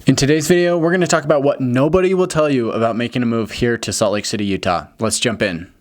In today's video, we're going to talk about what nobody will tell you about making a move here to Salt Lake City, Utah. Let's jump in.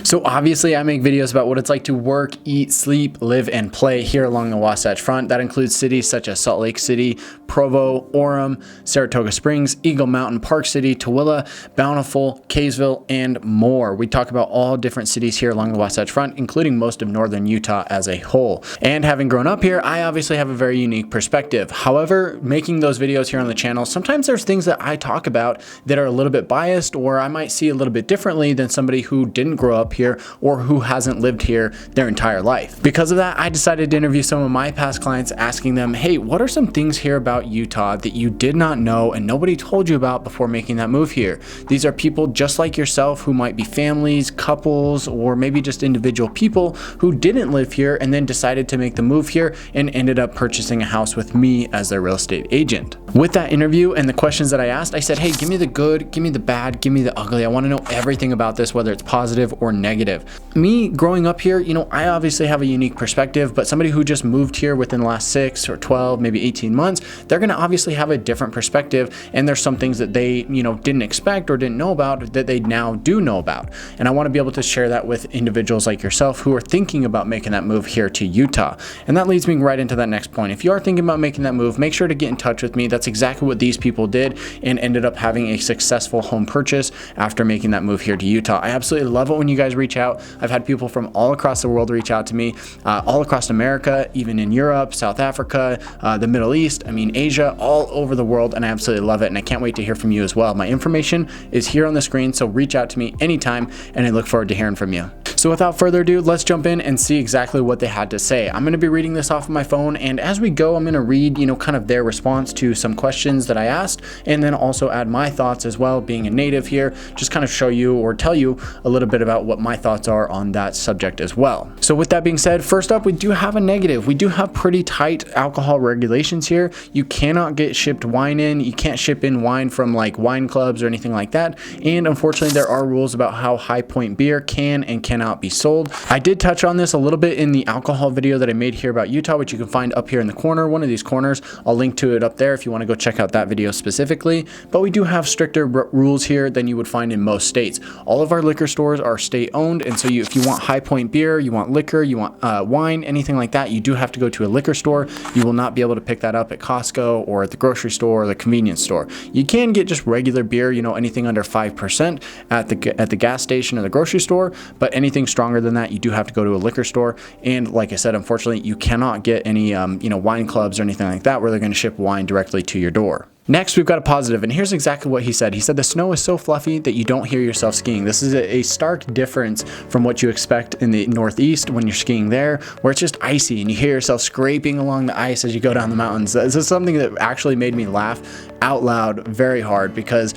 So obviously I make videos about what it's like to work, eat, sleep, live, and play here along the Wasatch Front. That includes cities such as Salt Lake City, Provo, Orem, Saratoga Springs, Eagle Mountain, Park City, Tooele, Bountiful, Kaysville, and more. We talk about all different cities here along the Wasatch Front, including most of northern Utah as a whole. And having grown up here, I obviously have a very unique perspective. However, making those videos here on the channel, sometimes there's things that I talk about that are a little bit biased, or I might see a little bit differently than somebody who didn't grow up here or who hasn't lived here their entire life. Because of that, I decided to interview some of my past clients, asking them, hey, what are some things here about Utah that you did not know and nobody told you about before making that move here? These are people just like yourself who might be families, couples, or maybe just individual people who didn't live here and then decided to make the move here and ended up purchasing a house with me as their real estate agent. With that interview and the questions that I asked, I said, hey, give me the good, give me the bad, give me the ugly. I want to know everything about this, whether it's positive or negative. Me growing up here, I obviously have a unique perspective, but somebody who just moved here within the last 6 or 12, maybe 18 months, they're going to obviously have a different perspective. And there's some things that they, didn't expect or didn't know about that they now do know about. And I want to be able to share that with individuals like yourself who are thinking about making that move here to Utah. And that leads me right into that next point. If you are thinking about making that move, make sure to get in touch with me. That's exactly what these people did and ended up having a successful home purchase after making that move here to Utah. I absolutely love it when you guys reach out. I've had people from all across the world reach out to me, all across America, even in Europe, South Africa, the Middle East, Asia, all over the world, and I absolutely love it, and I can't wait to hear from you as well. My information is here on the screen, so reach out to me anytime, and I look forward to hearing from you. So without further ado, let's jump in and see exactly what they had to say. I'm going to be reading this off of my phone, and as we go, I'm going to read, kind of their response to some questions that I asked, and then also add my thoughts as well, being a native here, just kind of show you or tell you a little bit about what my thoughts are on that subject as well. So with that being said, first up, we do have a negative. We do have pretty tight alcohol regulations here. You cannot get shipped wine in. You can't ship in wine from like wine clubs or anything like that. And unfortunately, there are rules about how High Point beer can and cannot be sold. I did touch on this a little bit in the alcohol video that I made here about Utah, which you can find up here in the corner, one of these corners. I'll link to it up there if you want to go check out that video specifically. But we do have stricter rules here than you would find in most states. All of our liquor stores are state owned, and so if you want High Point beer, you want liquor, you want wine, anything like that, you do have to go to a liquor store. You will not be able to pick that up at Costco or at the grocery store or the convenience store. You can get just regular beer, anything under 5% at the gas station or the grocery store, but anything stronger than that, you do have to go to a liquor store. And like I said, unfortunately, you cannot get any wine clubs or anything like that where they're going to ship wine directly to your door. Next, we've got a positive, and here's exactly what he said. He said the snow is so fluffy that you don't hear yourself skiing. This is a stark difference from what you expect in the Northeast when you're skiing there, where it's just icy and you hear yourself scraping along the ice as you go down the mountains. This is something that actually made me laugh out loud very hard because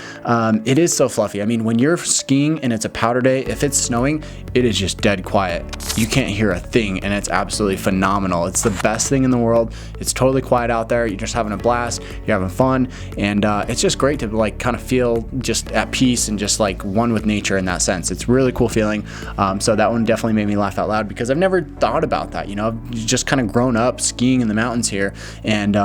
it is so fluffy. When you're skiing and it's a powder day, if it's snowing, it is just dead quiet. You can't hear a thing, and it's absolutely phenomenal. It's the best thing in the world. It's totally quiet out there. You're just having a blast. You're having fun. And it's just great to kind of feel just at peace and just like one with nature in that sense. It's a really cool feeling. So that one definitely made me laugh out loud because I've never thought about that. I've just kind of grown up skiing in the mountains here, and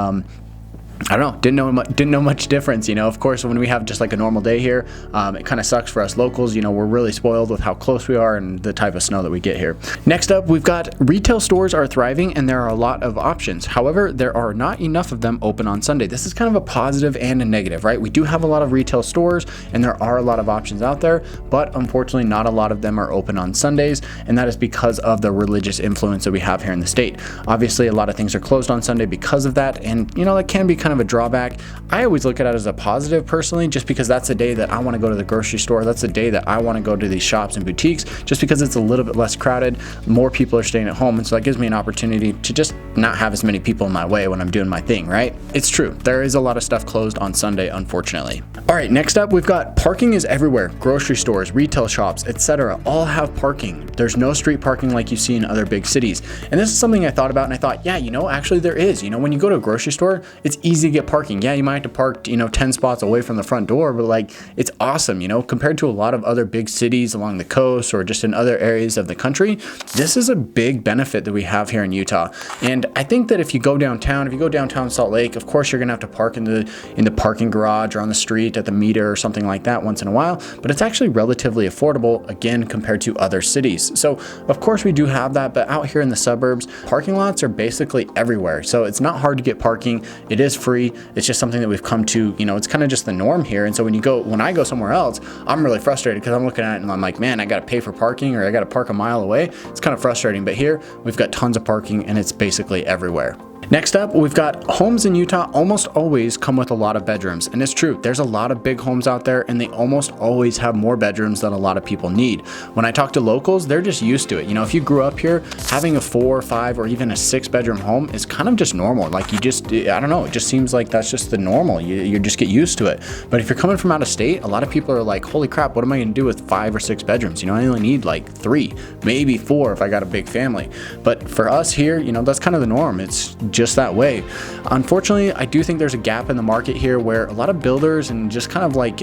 I don't know, didn't know much difference. Of course, when we have just like a normal day here, it kind of sucks for us locals. We're really spoiled with how close we are and the type of snow that we get here. Next up, we've got retail stores are thriving and there are a lot of options. However, there are not enough of them open on Sunday. This is kind of a positive and a negative, right? We do have a lot of retail stores and there are a lot of options out there, but unfortunately not a lot of them are open on Sundays. And that is because of the religious influence that we have here in the state. Obviously, a lot of things are closed on Sunday because of that. And that can be kind of a drawback. I always look at it as a positive personally, just because that's the day that I want to go to the grocery store. That's the day that I want to go to these shops and boutiques, just because it's a little bit less crowded. More people are staying at home. And so that gives me an opportunity to just not have as many people in my way when I'm doing my thing, right? It's true. There is a lot of stuff closed on Sunday, unfortunately. All right, next up, we've got parking is everywhere. Grocery stores, retail shops, etc. all have parking. There's no street parking like you see in other big cities. And this is something I thought about, and I thought, yeah, actually there is. When you go to a grocery store, it's easy easy to get parking. Yeah, you might have to park, 10 spots away from the front door, but like, it's awesome, compared to a lot of other big cities along the coast or just in other areas of the country. This is a big benefit that we have here in Utah. And I think that if you go downtown Salt Lake, of course you're gonna have to park in the parking garage or on the street at the meter or something like that once in a while, but it's actually relatively affordable, again, compared to other cities. So of course we do have that, but out here in the suburbs, parking lots are basically everywhere. So it's not hard to get parking. It is free. It's just something that we've come to, it's kind of just the norm here. And so when I go somewhere else, I'm really frustrated because I'm looking at it and I'm like, man, I got to pay for parking, or I got to park a mile away. It's kind of frustrating, but here we've got tons of parking and it's basically everywhere. Next up, we've got homes in Utah almost always come with a lot of bedrooms. And it's true, there's a lot of big homes out there and they almost always have more bedrooms than a lot of people need. When I talk to locals, they're just used to it. If you grew up here, having a 4 or 5 or even a 6 bedroom home is kind of just normal. Like I don't know, it just seems like that's just the normal. You just get used to it. But if you're coming from out of state, a lot of people are like, holy crap, what am I gonna do with 5 or 6 bedrooms? I only need like 3, maybe 4 if I got a big family. But for us here, that's kind of the norm. It's just that way. Unfortunately, I do think there's a gap in the market here where a lot of builders and just kind of like,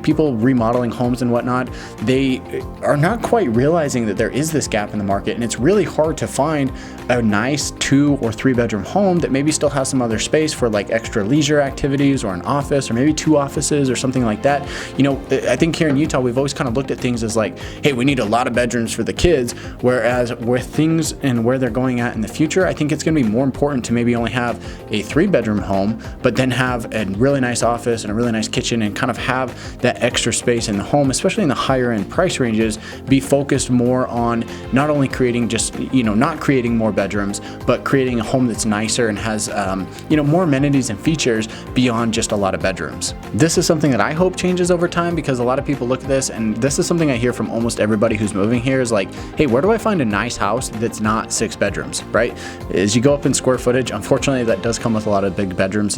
people remodeling homes and whatnot, they are not quite realizing that there is this gap in the market. And it's really hard to find a nice 2 or 3 bedroom home that maybe still has some other space for like extra leisure activities or an office or maybe 2 offices or something like that. I think here in Utah, we've always kind of looked at things as like, hey, we need a lot of bedrooms for the kids. Whereas with things and where they're going at in the future, I think it's going to be more important to maybe only have a 3 bedroom home, but then have a really nice office and a really nice kitchen and kind of have that extra space in the home, especially in the higher end price ranges, be focused more on not only creating not creating more bedrooms, but creating a home that's nicer and has, more amenities and features beyond just a lot of bedrooms. This is something that I hope changes over time, because a lot of people look at this, and this is something I hear from almost everybody who's moving here is like, hey, where do I find a nice house that's not 6 bedrooms, right? As you go up in square footage, unfortunately, that does come with a lot of big bedrooms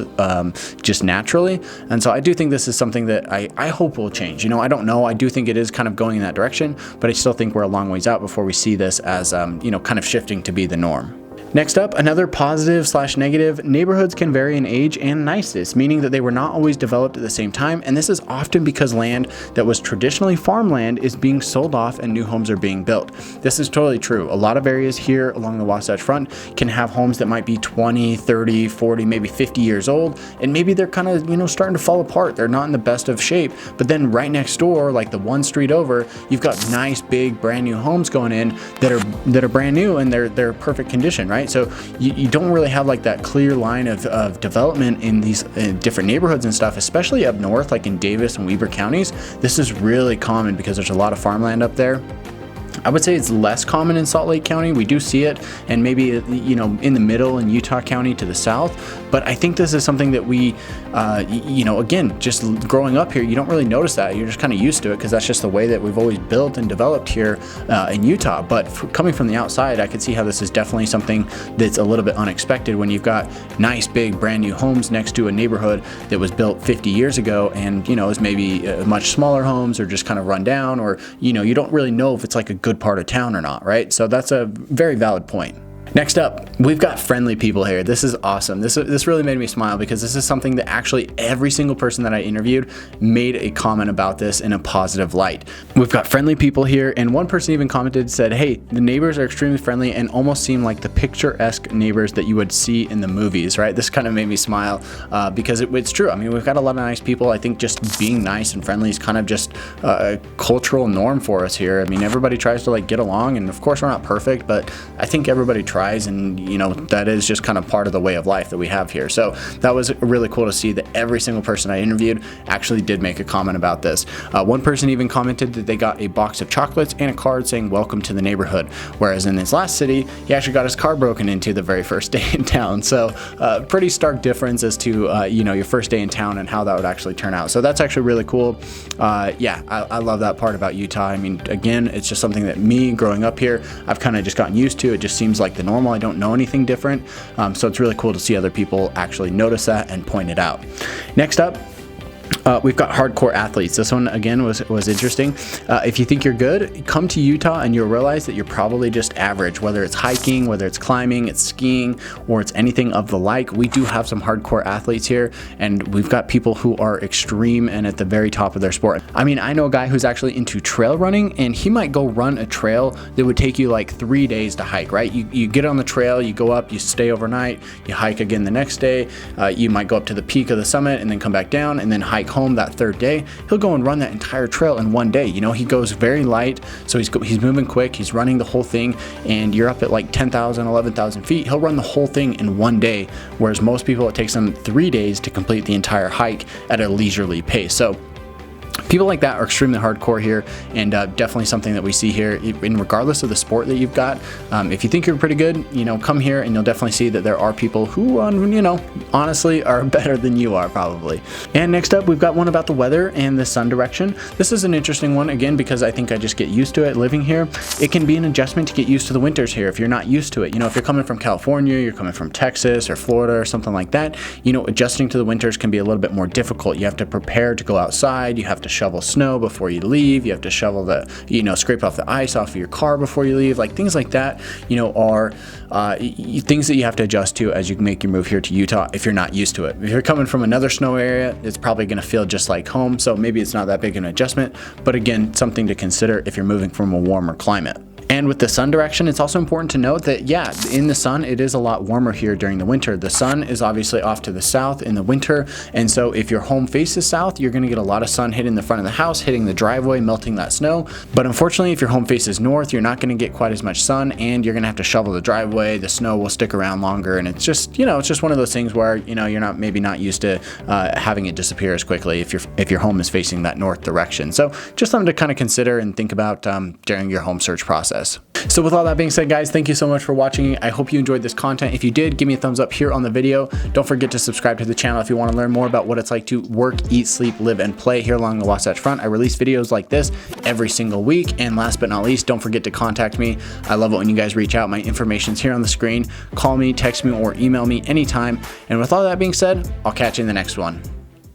just naturally. And so I do think this is something that I hope will change. I don't know. I do think it is kind of going in that direction, but I still think we're a long ways out before we see this as, kind of shifting to be the norm. Next up, another positive/negative, neighborhoods can vary in age and niceness, meaning that they were not always developed at the same time, and this is often because land that was traditionally farmland is being sold off and new homes are being built. This is totally true. A lot of areas here along the Wasatch Front can have homes that might be 20, 30, 40, maybe 50 years old, and maybe they're kind of, starting to fall apart. They're not in the best of shape, but then right next door, like the one street over, you've got nice, big, brand new homes going in that are brand new and they're perfect condition, right? So you don't really have like that clear line of development in these different neighborhoods and stuff, especially up north, like in Davis and Weber counties. This is really common because there's a lot of farmland up there. I would say it's less common in Salt Lake County. We do see it, and maybe, in the middle in Utah County to the south. But I think this is something that we, again, just growing up here, you don't really notice that. You're just kind of used to it because that's just the way that we've always built and developed here in Utah. But coming from the outside, I could see how this is definitely something that's a little bit unexpected when you've got nice, big, brand new homes next to a neighborhood that was built 50 years ago and, is maybe much smaller homes or just kind of run down, or, you don't really know if it's like a good part of town or not, right? So that's a very valid point. Next up, we've got friendly people here. This is awesome. This really made me smile because this is something that actually every single person that I interviewed made a comment about this in a positive light. We've got friendly people here, and one person even commented, said, hey, the neighbors are extremely friendly and almost seem like the picturesque neighbors that you would see in the movies, right? This kind of made me smile because it's true. I mean, we've got a lot of nice people. I think just being nice and friendly is kind of just a cultural norm for us here. I mean, everybody tries to like get along, and of course we're not perfect, but I think everybody tries. And that is just kind of part of the way of life that we have here. So that was really cool to see that every single person I interviewed actually did make a comment about this. One person even commented that they got a box of chocolates and a card saying welcome to the neighborhood, whereas in his last city he actually got his car broken into the very first day in town. So pretty stark difference as to your first day in town and how that would actually turn out. So that's actually really cool. I love that part about Utah. I mean, again, it's just something that me growing up here, I've kind of just gotten used to. It just seems like the normal. I don't know anything different. So it's really cool to see other people actually notice that and point it out. Next up, We've got hardcore athletes. This one again was interesting. If you think you're good, come to Utah and you'll realize that you're probably just average, whether it's hiking, whether it's climbing, it's skiing, or it's anything of the like. We do have some hardcore athletes here, and we've got people who are extreme and at the very top of their sport. I mean, I know a guy who's actually into trail running, and he might go run a trail that would take you like 3 days to hike, right? You get on the trail, you go up, you stay overnight, you hike again the next day. You might go up to the peak of the summit and then come back down and then hike home that third day. He'll go and run that entire trail in one day. You know, he goes very light, so he's moving quick, he's running the whole thing, and you're up at like 10,000, 11,000 feet. He'll run the whole thing in one day, whereas most people, it takes them 3 days to complete the entire hike at a leisurely pace. So people like that are extremely hardcore here, and definitely something that we see here in regardless of the sport that you've got. If you think you're pretty good, you know, come here and you'll definitely see that there are people who, you know, honestly are better than you are probably. And next up, we've got one about the weather and the sun direction. This is an interesting one, again, because I think I just get used to it living here. It can be an adjustment to get used to the winters here if you're not used to it. You know, if you're coming from California, you're coming from Texas or Florida or something like that, you know, adjusting to the winters can be a little bit more difficult. You have to prepare to go outside, you have to shovel snow before you leave, you have to shovel the, you know, scrape off the ice off of your car before you leave. Like things like that, you know, are things that you have to adjust to as you make your move here to Utah if you're not used to it. If you're coming from another snow area, it's probably going to feel just like home, so maybe it's not that big an adjustment, but again, something to consider if you're moving from a warmer climate. And with the sun direction, it's also important to note that, yeah, in the sun, it is a lot warmer here during the winter. The sun is obviously off to the south in the winter, and so if your home faces south, you're going to get a lot of sun hitting the front of the house, hitting the driveway, melting that snow. But unfortunately, if your home faces north, you're not going to get quite as much sun, and you're going to have to shovel the driveway. The snow will stick around longer, and it's just, you know, it's just one of those things where, you know, you're not used to having it disappear as quickly if your home is facing that north direction. So just something to kind of consider and think about during your home search process. So with all that being said, guys, thank you so much for watching. I hope you enjoyed this content. If you did, give me a thumbs up here on the video. Don't forget to subscribe to the channel if you want to learn more about what it's like to work, eat, sleep, live, and play here along the Wasatch Front. I release videos like this every single week. And last but not least, don't forget to contact me. I love it when you guys reach out. My information's here on the screen. Call me, text me, or email me anytime. And with all that being said, I'll catch you in the next one.